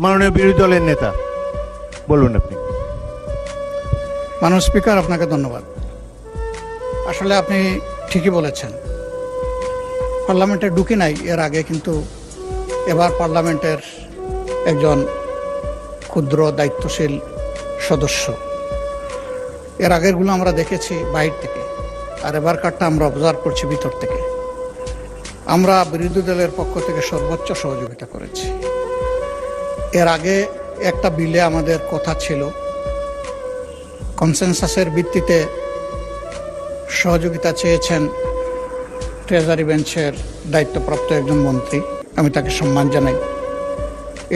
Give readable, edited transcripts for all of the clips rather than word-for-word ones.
মাননীয় বিরোধী দলের নেতা, বলুন আপনি। মাননীয় স্পিকার, আপনাকে ধন্যবাদ। আসলে আপনি ঠিকই বলেছেন, পার্লামেন্টে ঢুকি নাই এর আগে, কিন্তু এবার পার্লামেন্টের একজন ক্ষুদ্র দায়িত্বশীল সদস্য। এর আগেরগুলো আমরা দেখেছি বাইরে থেকে, আর এবারকারটা আমরা অবজার্ভ করছি ভিতর থেকে। আমরা বিরোধী দলের পক্ষ থেকে সর্বোচ্চ সহযোগিতা করেছি। এর আগে একটা বিলে আমাদের কথা ছিল, কনসেনসাসের ভিত্তিতে সহযোগিতা চেয়েছেন ট্রেজারি বেঞ্চের দায়িত্বপ্রাপ্ত একজন মন্ত্রী, আমি তাকে সম্মান জানাই।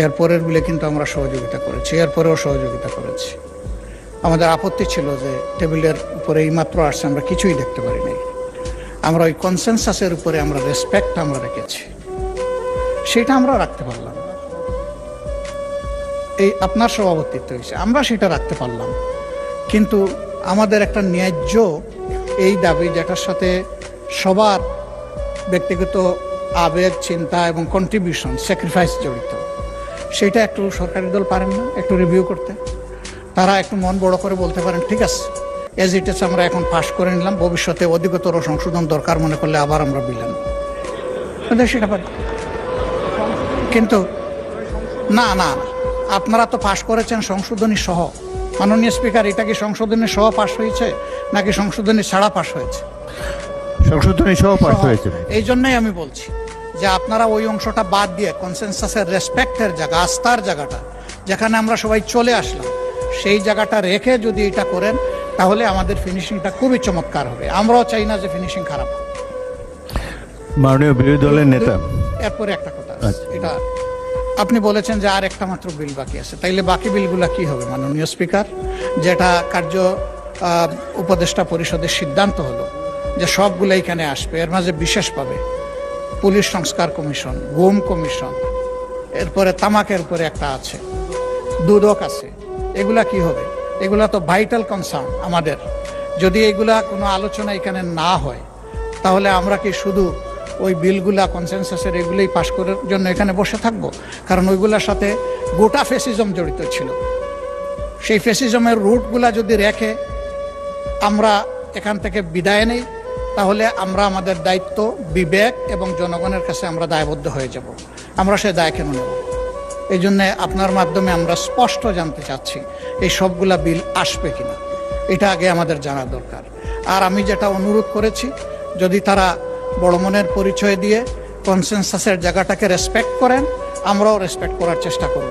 এরপরের বিলে কিন্তু আমরা সহযোগিতা করেছি, এরপরেও সহযোগিতা করেছি। আমাদের আপত্তি ছিল যে টেবিলের উপরে এইমাত্র আসছে, আমরা কিছুই দেখতে পারি নাই। আমরা ওই কনসেনসাসের উপরে আমরা রেসপেক্ট আমরা রেখেছি, সেটা আমরা রাখতে পারলাম। এই আপনার সভাপতিত্ব হয়েছে, আমরা সেটা রাখতে পারলাম। কিন্তু আমাদের একটা ন্যায্য এই দাবি, যেটার সাথে সবার ব্যক্তিগত আবেগ, চিন্তা এবং কন্ট্রিবিউশন, স্যাক্রিফাইস জড়িত, সেটা একটু সরকারি দল পারেন না একটু রিভিউ করতে? তারা একটু মন বড় করে বলতে পারেন, ঠিক আছে, এজ ইট ইজ আমরা এখন পাস করে নিলাম, ভবিষ্যতে অধিকতর সংশোধন দরকার মনে করলে আবার আমরা বিলেন সেটা পারি। কিন্তু না না, আপনারা তো পাশ করেছেন সংশোধনী সহ। মাননীয় স্পিকার, এটা কি সংশোধনী সহ পাশ হয়েছে নাকি সংশোধনী ছাড়া পাশ হয়েছে? সংশোধনী সহ পাস হয়েছে। এই জন্যই আমি বলছি যে আপনারা ওই অংশটা বাদ দিয়ে কনসেনসাসের রেসপেক্টের জায়গা, আস্থার জায়গাটা, যেখানে আমরা সবাই চলে আসলাম, সেই জায়গাটা রেখে যদি এটা করেন, তাহলে আমাদের ফিনিশিংটা খুবই চমৎকার হবে। আমরাও চাই না যে ফিনিশিং খারাপ। মাননীয় বিরোধী দলের নেতা, এরপরে একটা কথা, এটা আপনি বলেছেন যে আর একটা মাত্র বিল বাকি আছে, তাইলে বাকি বিলগুলা কি হবে মাননীয় স্পিকার? যেটা কার্য উপদেষ্টা পরিষদের সিদ্ধান্ত হলো যে সবগুলো এখানে আসবে, এর মাঝে বিশেষ পাবে পুলিশ সংস্কার কমিশন, গুম কমিশন, এরপরে তামাকের উপরে একটা আছে, দুদক আছে। এগুলা কি হবে? এগুলা তো ভাইটাল কনসার্ন আমাদের। যদি এগুলা কোনো আলোচনা এখানে না হয়, তাহলে আমরা কি শুধু ওই বিলগুলা কনসেনসাসের এগুলোই পাশ করার জন্য এখানে বসে থাকবো? কারণ ওইগুলোর সাথে গোটা ফ্যাসিজম জড়িত ছিল। সেই ফ্যাসিজমের রুটগুলা যদি রেখে আমরা এখান থেকে বিদায় নেই, তাহলে আমরা আমাদের দায়িত্ব, বিবেক এবং জনগণের কাছে আমরা দায়বদ্ধ হয়ে যাব। আমরা সে দায় কেন নেব? এই জন্যে আপনার মাধ্যমে আমরা স্পষ্ট জানতে চাচ্ছি এই সবগুলা বিল আসবে কিনা, এটা আগে আমাদের জানা দরকার। আর আমি যেটা অনুরোধ করেছি, যদি তারা বড় মনের পরিচয় দিয়ে কনসেনসাসের জায়গাটাকে রেসপেক্ট করেন, আমরাও রেসপেক্ট করার চেষ্টা করব।